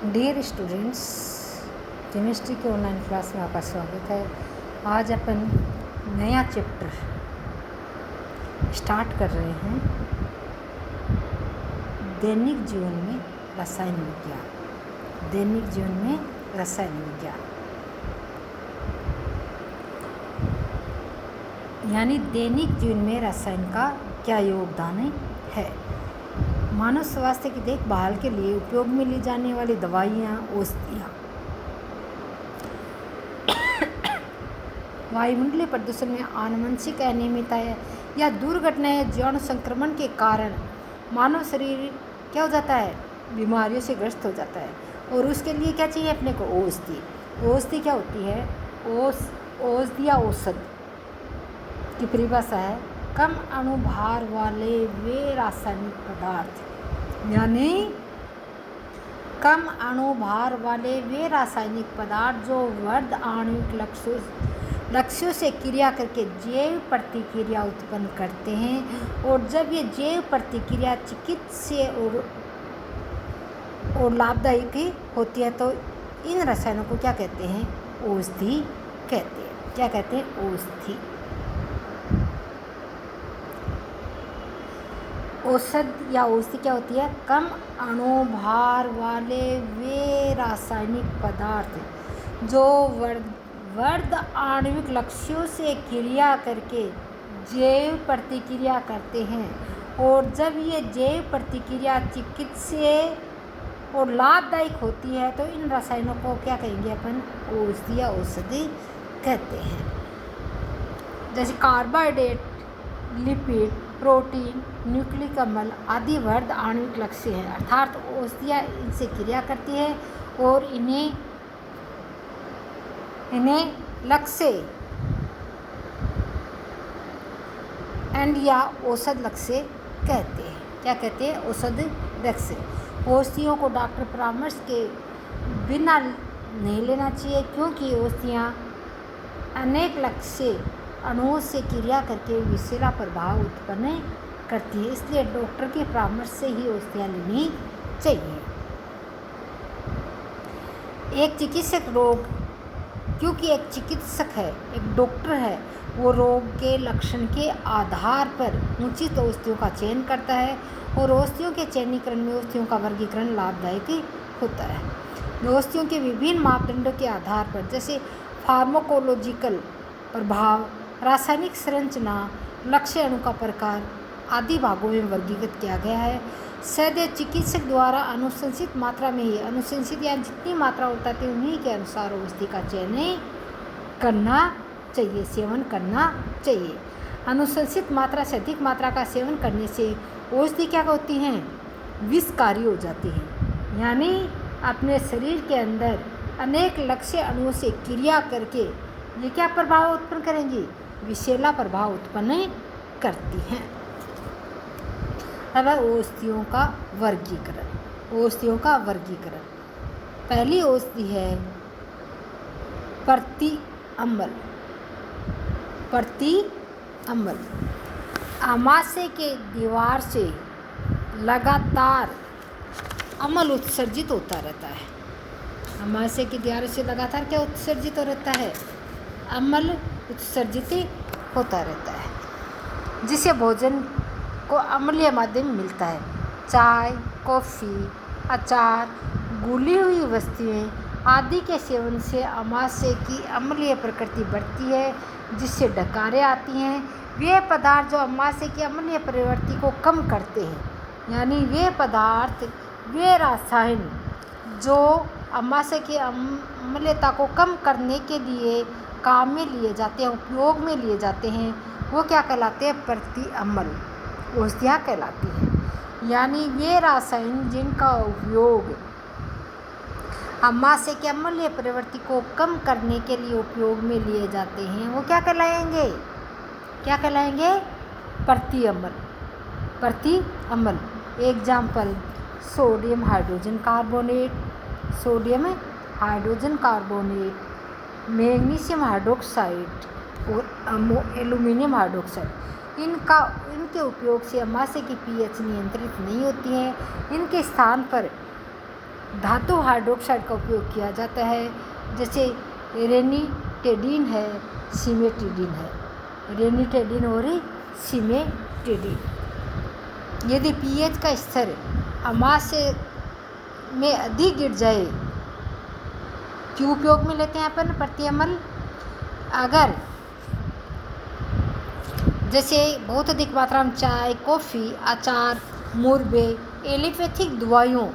Dear students, chemistry के online class में आपका स्वागत है। आज अपन नया चैप्टर स्टार्ट कर रहे हैं, दैनिक जीवन में रसायन विज्ञान। दैनिक जीवन में रसायन विज्ञान यानी दैनिक जीवन में रसायन का क्या योगदान है। मानव स्वास्थ्य की देखभाल के लिए उपयोग में ली जाने वाली दवाइयाँ, औषधियाँ, वायुमंडलीय प्रदूषण में आनुवंशिक अनियमितताएं या दुर्घटनाएं, जीवाणु संक्रमण के कारण मानव शरीर क्या हो जाता है, बीमारियों से ग्रस्त हो जाता है। और उसके लिए क्या चाहिए अपने को, औषधि। औषधि क्या होती है? औषधि या औषध की परिभाषा है कम अणुभार वाले वे रासायनिक पदार्थ, यानी कम अणुभार वाले वे रासायनिक पदार्थ जो वर्ध आणविक लक्ष्यों से क्रिया करके जैव प्रतिक्रिया उत्पन्न करते हैं। और जब ये जैव प्रतिक्रिया चिकित्सीय और लाभदायक होती है तो इन रसायनों को क्या कहते हैं? औषधि कहते हैं। क्या कहते हैं? औषधि। औषध या औषधि क्या होती है? कम अणुभार वाले वे रासायनिक पदार्थ जो वर्ध आणविक लक्ष्यों से क्रिया करके जैव प्रतिक्रिया करते हैं। और जब ये जैव प्रतिक्रिया चिकित्सीय और लाभदायक होती है तो इन रसायनों को क्या कहेंगे अपन? औषधि या औषधि कहते हैं। जैसे कार्बोहाइड्रेट, लिपिड, प्रोटीन, न्यूक्लिक अम्ल आदि वर्ध आणविक लक्ष्य हैं, अर्थात औषधियाँ इनसे क्रिया करती है और इन्हें लक्ष्य एंड या औषध लक्ष्य कहते हैं। क्या कहते हैं? औषध लक्ष्य। औषधियों को डॉक्टर परामर्श के बिना नहीं लेना चाहिए, क्योंकि औषधियाँ अनेक लक्ष्य अणुओं से क्रिया करके विषैला प्रभाव उत्पन्न करती है, इसलिए डॉक्टर के परामर्श से ही औषधियाँ लेनी चाहिए। एक चिकित्सक है, एक डॉक्टर है, वो रोग के लक्षण के आधार पर उचित औषधियों का चयन करता है और औषधियों के चयनीकरण में औषधियों का वर्गीकरण लाभदायक होता है। औषधियों के विभिन्न मापदंडों के आधार पर, जैसे फार्माकोलॉजिकल प्रभाव, रासायनिक संरचना, लक्ष्य अणु का प्रकार आदि भागों में वर्गीकृत किया गया है। सदैव चिकित्सक द्वारा अनुशंसित मात्रा में ही, अनुशंसित या जितनी मात्रा बताते हैं उन्हीं के अनुसार औषधि का चयन करना चाहिए, सेवन करना चाहिए। अनुशंसित मात्रा से अधिक मात्रा का सेवन करने से औषधि क्या होती हैं? विषकारी हो जाती हैं, यानी अपने शरीर के अंदर अनेक लक्ष्य अणुओं से क्रिया करके ये क्या प्रभाव उत्पन्न करेंगी? विषैला प्रभाव उत्पन्न करती हैं। अब औषधियों का वर्गीकरण। औषधियों का वर्गीकरण। पहली औषधि है प्रतिअम्ल। प्रतिअम्ल आमाशय के दीवार से लगातार अम्ल उत्सर्जित होता रहता है। आमाशय की दीवार से लगातार क्या उत्सर्जित हो रहता है? अम्ल उत्सर्जित होता रहता है, जिसे भोजन को अम्लीय माध्यम मिलता है। चाय, कॉफ़ी, अचार, घुली हुई वस्तुएं आदि के सेवन से आमाशय की अम्लीय प्रकृति बढ़ती है, जिससे डकारें आती हैं। वे पदार्थ जो आमाशय की अम्लीय प्रवृत्ति को कम करते हैं, यानी वे पदार्थ, वे रसायन जो आमाशय की अम्लता को कम करने के लिए काम में लिए जाते हैं, उपयोग में लिए जाते हैं, वो क्या कहलाते हैं? प्रतिअम्ल औषधियाँ कहलाती हैं। यानी वे रसायन जिनका उपयोग आमाशय की अम्लीय प्रवृत्ति को कम करने के लिए उपयोग में लिए जाते हैं, वो क्या कहलाएंगे? क्या कहलाएंगे? प्रतिअम्ल। प्रतिअम्ल। Example: sodium hydrogen carbonate, sodium hydrogen carbonate, magnesium hydroxide और एल्यूमिनियम हाइड्रोक्साइड। इनके उपयोग से आमाशय की पीएच नियंत्रित नहीं होती है। इनके स्थान पर धातु हाइड्रोक्साइड का उपयोग किया जाता है, जैसे रेनिटेडिन है, सिमेटिडिन है। रेनिटेडिन और सिमेटिडिन। यदि पीएच का स्तर अमाशय में अधिक गिर जाए, क्यों उपयोग में लेते हैं अपन प्रति ml? अगर जैसे बहुत अधिक मात्रा में चाय, कॉफ़ी, अचार, मुरब्बे, एलोपैथिक दवाइयों,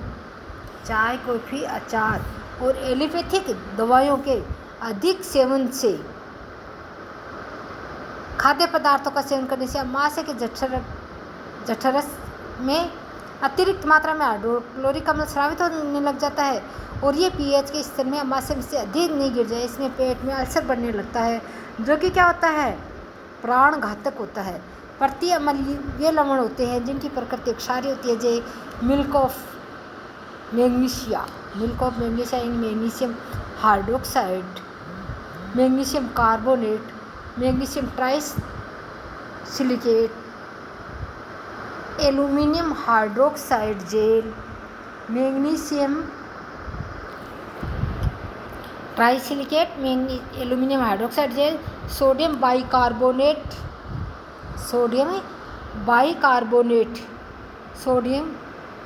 चाय, कॉफ़ी, अचार और एलोपैथिक दवाइयों के अधिक सेवन से, खाद्य पदार्थों का सेवन करने से अमाशय के जठरस में अतिरिक्त मात्रा में हाइड्रोक्लोरिक अम्ल स्रावित होने लग जाता है और ये पीएच के स्तर में अमाशय से अधिक नहीं गिर जाए, इसमें पेट में अल्सर बढ़ने लगता है, जो कि क्या होता है, प्राण घातक होता है। प्रति अम्लीय लवण होते हैं जिनकी प्रकृति क्षारीय होती है, जैसे milk of magnesia in magnesium hydroxide, magnesium carbonate, magnesium trisilicate, aluminium hydroxide gel, magnesium trisilicate, aluminium hydroxide gel, sodium bicarbonate, sodium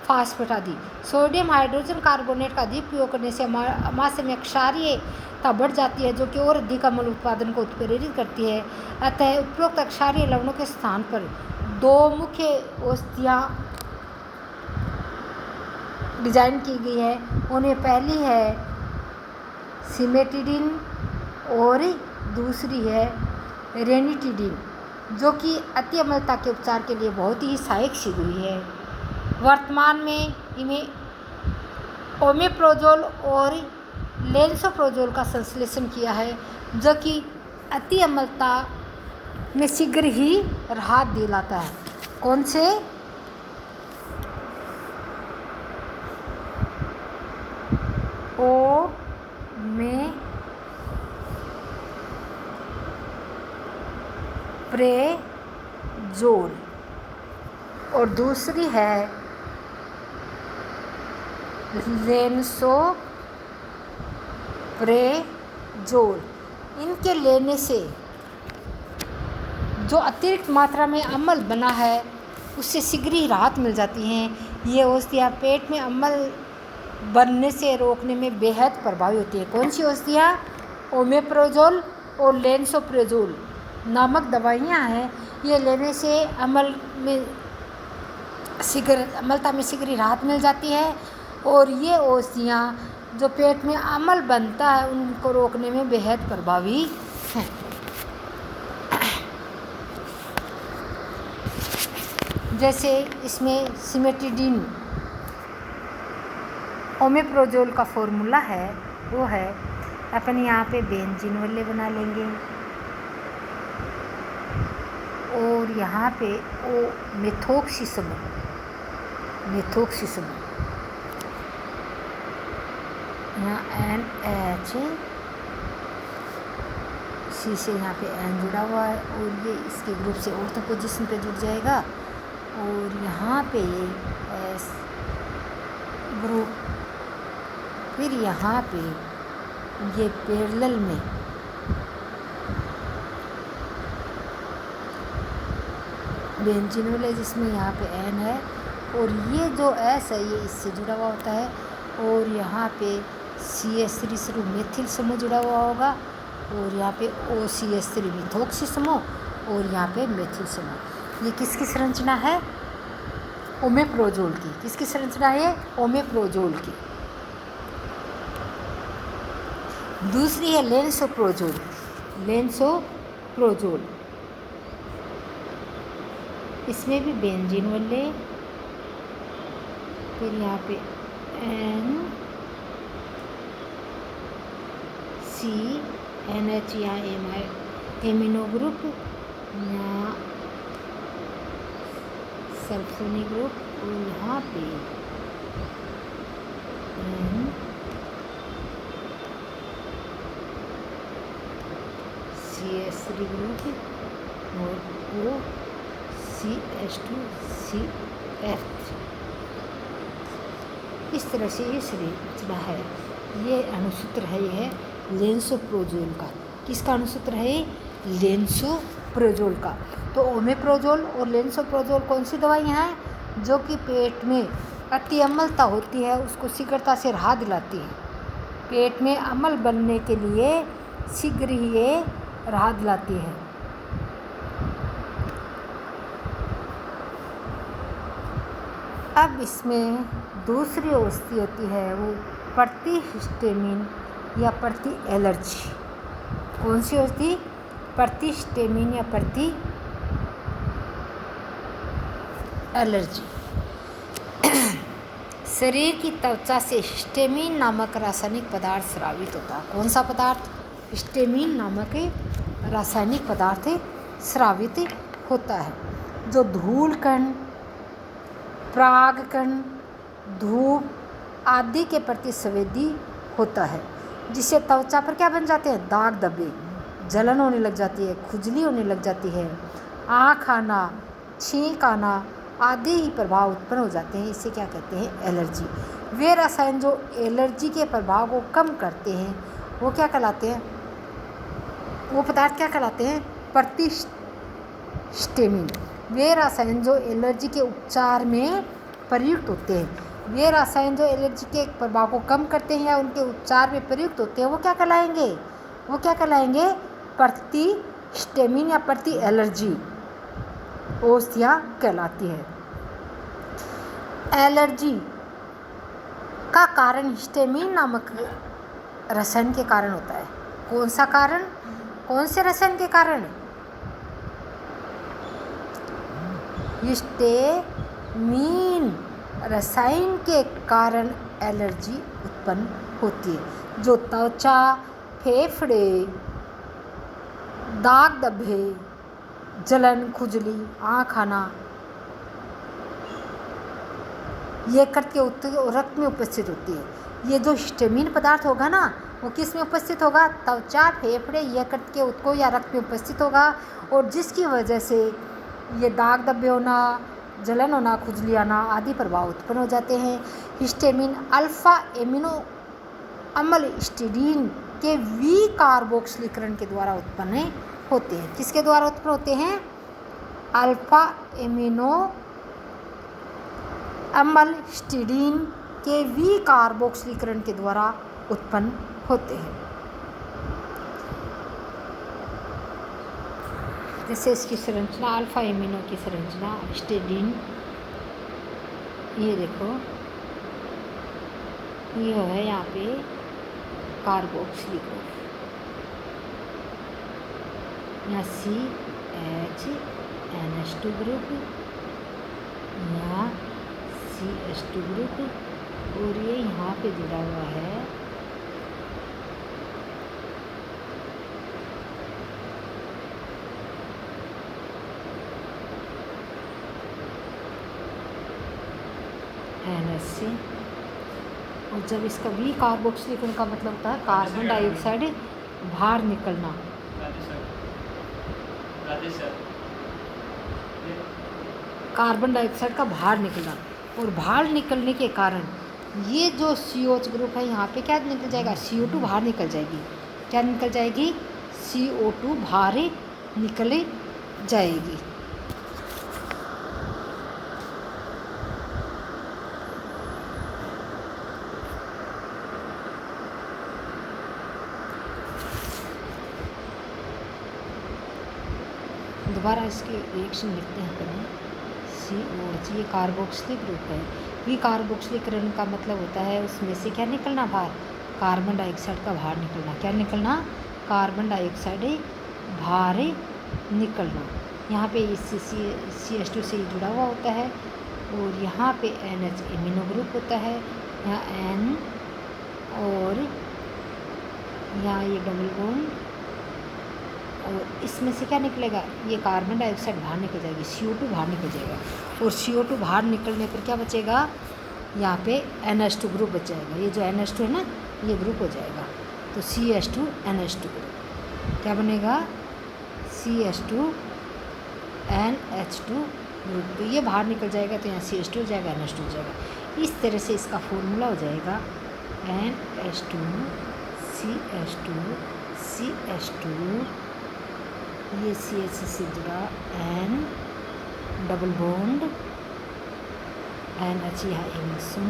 phosphate आदि। सोडियम हाइड्रोजन कार्बोनेट का अधिक उपयोग करने से अमाशय में क्षारीयता बढ़ जाती है, जो कि और अधिक अम्ल उत्पादन को उत्प्रेरित करती है। अतः उपरोक्त क्षारीय लवणों के स्थान पर दो मुख्य औषधियाँ डिजाइन की गई है। उन्हें पहली है सिमेटिडिन और दूसरी है रेनिटिडिन, जो कि अति अम्लता के उपचार के लिए बहुत ही सहायक सिद्ध हुई है। वर्तमान में इन्हें ओमेप्रोजोल और लेंसोप्रोजोल का संश्लेषण किया है, जो कि अति अम्लता में शीघ्र ही राहत दिलाता है। कौन से? ओमेप्रोजोल और दूसरी है लेंसोप्रोजोल। इनके लेने से जो अतिरिक्त मात्रा में अम्ल बना है उससे शीघ्र ही राहत मिल जाती है। ये औषधियाँ पेट में अम्ल बनने से रोकने में बेहद प्रभावी होती है। कौन सी औषधियाँ? ओमेप्रोजोल और लेंसोप्रोजोल नामक दवाइयाँ हैं। ये लेने से अम्लता में शीघ्र राहत मिल जाती है और ये औषधियाँ जो पेट में अम्ल बनता है उनको रोकने में बेहद प्रभावी हैं। जैसे इसमें सिमेटिडिन ओमेप्रोजोल का फॉर्मूला है, वो है, अपन यहाँ पे बेंजीन वाले बना लेंगे और यहाँ पे ओ मेथोक्सीसमोल यहाँ NH सी से यहाँ पे N जुड़ा हुआ है और ये इसके ग्रुप से ऑर्थो पोजीशन पे जुड़ जाएगा और यहाँ पे ये S ग्रुप, फिर यहाँ पे ये पैरेलल में बेंजीनोल है जिसमें यहाँ पे N है और ये जो S है ये इससे जुड़ा हुआ होता है और यहाँ पे CH3 शुरू मेथिल समूह जुड़ा हुआ होगा और यहाँ पे OCH3 मिथोक्सी समूह और यहाँ पे मेथिल समूह। ये किसकी संरचना है? ओमेप्रोजोल की। किसकी संरचना है? ओमेप्रोजोल की। दूसरी है लेंसोप्रोजोल। इसमें भी बेंजीन वाले, फिर यहाँ पे NH या एमिनो ग्रुप या सल्फोनिक ग्रुप और यहाँ पे CH3 ग्रुप और OCH2CF। इस तरह से ये संरचना है। ये अणुसूत्र है, ये है लेंसोप्रोजोल का। किसका अणुसूत्र है? लेंसोप्रोजोल का। तो ओमेप्रोजोल और लेंसोप्रोजोल कौन सी दवाइयाँ हैं? जो कि पेट में अति अम्लता होती है उसको शीघ्रता से राहत दिलाती है। पेट में अम्ल बनने के लिए शीघ्र ही ये राहत दिलाती है। अब इसमें दूसरी औषधि होती है, वो प्रतिहिस्टामिन या प्रति एलर्जी। कौन सी औषधि? प्रतिहिस्टामिन या प्रति एलर्जी। शरीर की त्वचा से हिस्टामिन नामक रासायनिक पदार्थ स्रावित होता है। कौन सा पदार्थ? हिस्टामिन नामक रासायनिक पदार्थ स्रावित होता है, जो धूल कण, परागकण, धूप आदि के प्रति संवेदी होता है, जिससे त्वचा पर क्या बन जाते हैं? दाग धब्बे, जलन होने लग जाती है, खुजली होने लग जाती है, आँख आना, छींक आना आदि ही प्रभाव उत्पन्न हो जाते हैं। इसे क्या कहते हैं? एलर्जी। वे रसायन जो एलर्जी के प्रभाव को कम करते हैं वो क्या कहलाते हैं? वो पदार्थ क्या कहलाते हैं? प्रतिहिस्टामिन। वे रसायन जो एलर्जी के उपचार में प्रयुक्त होते हैं, वे रसायन जो एलर्जी के प्रभाव को कम करते हैं या उनके उपचार में प्रयुक्त होते हैं, वो क्या कहलाएंगे? वो क्या कहलाएंगे? प्रतिहिस्टामिन या प्रति एलर्जी औषधियाँ कहलाती है। एलर्जी का कारण हिस्टामिन नामक रसायन के कारण होता है। कौन सा कारण? कौन से रसायन के कारण? हिस्टामिन रसायन के कारण एलर्जी उत्पन्न होती है, जो त्वचा, फेफड़े, दाग धब्बे, जलन, खुजली, आँख आना ये रक्त में उपस्थित होती है। ये जो हिस्टामिन पदार्थ होगा ना, वो किस में उपस्थित होगा? त्वचा, फेफड़े, यकृत के उत्तकों या रक्त में उपस्थित होगा, और जिसकी वजह से ये दाग धब्बे होना, जलन होना, खुजली आना आदि प्रभाव उत्पन्न हो जाते हैं। हिस्टामिन अल्फा एमिनो अम्ल हिस्टीडीन के विकार्बोक्सिलीकरण के द्वारा उत्पन्न होते हैं। किसके द्वारा उत्पन्न होते हैं? अल्फा एमिनो अम्ल हिस्टीडीन के विकार्बोक्सिलीकरण के द्वारा उत्पन्न होते हैं। जैसे इसकी संरचना, अल्फा एमिनो की संरचना, हिस्टीडीन, ये देखो, ये है यहाँ पे कार्बोक्सिलीकरण, यहाँ CH(NH2) ग्रुप, यहाँ CH2 ग्रुप, और ये यहाँ पे जुड़ा हुआ है NH। और जब इसका विकार्बोक्सिलीकरण का मतलब होता है कार्बन डाइऑक्साइड बाहर निकलना। कार्बन डाइऑक्साइड का बाहर निकलना, और बाहर निकलने के कारण ये जो COH ग्रुप है यहाँ पे क्या निकल जाएगा? CO2 बाहर निकल जाएगी। क्या निकल जाएगी? CO2 बाहर निकल जाएगी। दोबारा इसके रिएक्शन लिखते हैं पहले। COH ये कार्बोक्सिलिक ग्रुप है। विकार्बोक्सिलीकरण का मतलब होता है उसमें से क्या निकलना? बाहर कार्बन डाइऑक्साइड का बाहर निकलना। क्या निकलना? कार्बन डाइऑक्साइड बाहर निकलना। यहाँ पे इससे CH2 से जुड़ा हुआ होता है, और यहाँ पे NH एमिनो ग्रुप होता है, यहाँ N, और यहाँ ये डबल बॉन्ड, और इसमें से क्या निकलेगा? ये कार्बन डाइऑक्साइड बाहर निकल जाएगी, CO2 बाहर निकल जाएगा, और CO2 बाहर निकलने पर क्या बचेगा? यहाँ पे NH2 ग्रुप बच जाएगा। ये जो NH2 है ना, ये ग्रुप हो जाएगा, तो CH2 NH2 ग्रुप क्या बनेगा? CH2 NH2 group. तो ये बाहर निकल जाएगा, तो यहाँ CH2 हो जाएगा, NH2 हो जाएगा। इस तरह से इसका फॉर्मूला हो जाएगा NH2CH2CH2, ये CH से जुड़ा N डबल बॉन्ड NH यहाँ MSO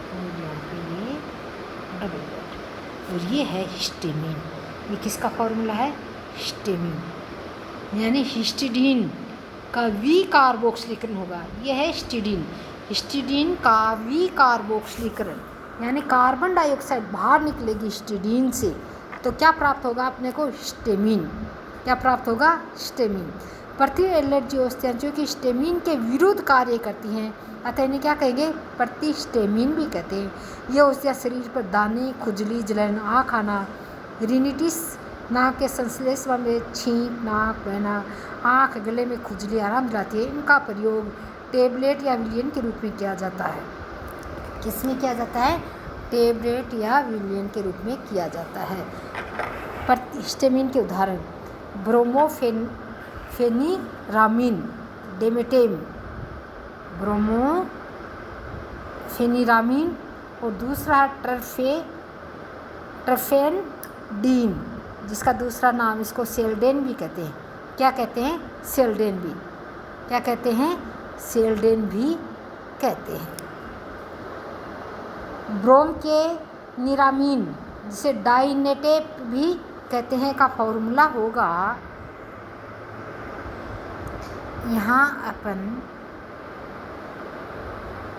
और यहाँ पे ये डबल बॉन्ड, और ये है हिस्टामिन। ये किसका फॉर्मूला है? हिस्टामिन, यानी हिस्टिडीन का वी कार्बोक्सिलीकरण होगा। ये है हिस्टिडीन, हिस्टिडीन का वी कार्बोक्सिलीकरण, यानी कार्बन डाइऑक्साइड बाहर निकलेगी हिस्टिडीन से, तो क्या प्राप्त होगा अपने को? हिस्टामिन। क्या प्राप्त होगा? हिस्टामिन। प्रति-एलर्जी औषधियाँ जो कि हिस्टामिन के विरुद्ध कार्य करती हैं, अतः इन्हें क्या कहेंगे? प्रतिहिस्टामिन भी कहते हैं। ये औषधियाँ शरीर पर दाने, खुजली, जलन, आँख आना, रिनिटिस, नाक के संश्लेष में छींक, नाक बहना, आँख गले में खुजली आराम दिलाती है। इनका प्रयोग टेबलेट या विलियन के रूप में किया जाता है। किस में किया जाता है? टेबलेट या विलियन के रूप में किया जाता है। हिस्टामिन के उदाहरण ब्रोमोफेनिरामिन, डेमेटेम, ब्रोमोफेनिरामिन, और दूसरा ट्रफेनडीन, जिसका दूसरा नाम इसको सेल्डेन भी कहते हैं। क्या कहते हैं? सेल्डेन भी। क्या कहते हैं? सेल्डेन भी कहते हैं। ब्रोमकेनिरामिन, जिसे डाइनेटेप भी कहते हैं, का फॉर्मूला होगा, यहाँ अपन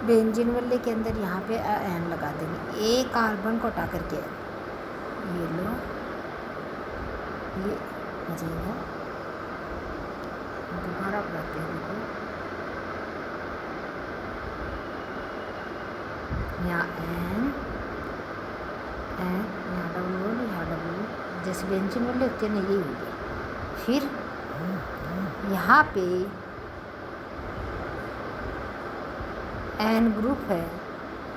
बेंजीन वाले के अंदर यहाँ पे एन लगा देंगे, ए कार्बन को हटा करके ये लो, ये हो जाएगा। दोबारा बनाते हैं, देखो यहाँ एन, यहाँ डब्ल्यू, यहाँ डब्ल्यू, जैसे बेंजीन वाले होते हैं ना, ये हो गया। फिर यहाँ पे एन ग्रुप है,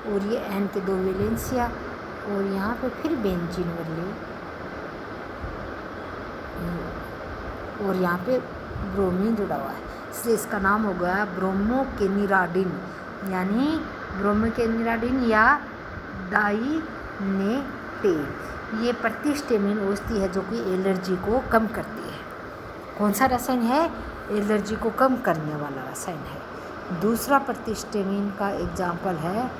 और ये एन के 2 वैलेंसिया, और यहाँ पे फिर बेंजीन वाले, और यहाँ पे ब्रोमीन जुड़ा हुआ है, इसलिए इसका नाम हो गया ब्रोमोकेनिराडिन, यानी ब्रोमोकेनिराडिन या डाइनेटेप। ये प्रतिहिस्टामिन औषधि है जो कि एलर्जी को कम करती है। कौन सा रसायन है? एलर्जी को कम करने वाला रसायन है। दूसरा प्रतिहिस्टामिन का एग्जाम्पल है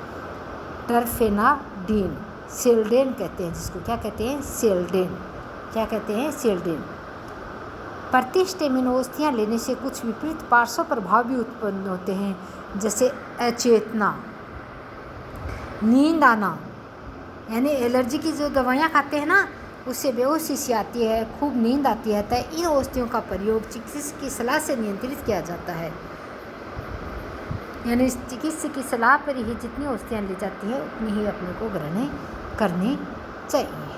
टरफेनाडीन, सेल्डेन कहते हैं जिसको। क्या कहते हैं? सेल्डेन। क्या कहते हैं? सेल्डेन। प्रतिहिस्टामिन औषधियाँ लेने से कुछ विपरीत पार्श्व प्रभाव भी उत्पन्न होते हैं, जैसे अचेतना, नींद आना, यानी एलर्जी की जो दवाइयाँ खाते हैं ना, उससे बेहोशी सी आती है, खूब नींद आती है। तो इन औषधियों का प्रयोग चिकित्सक की सलाह से नियंत्रित किया जाता है, यानी चिकित्सक की सलाह पर ही जितनी औषधियाँ ली जाती है उतनी ही अपने को ग्रहण करनी चाहिए।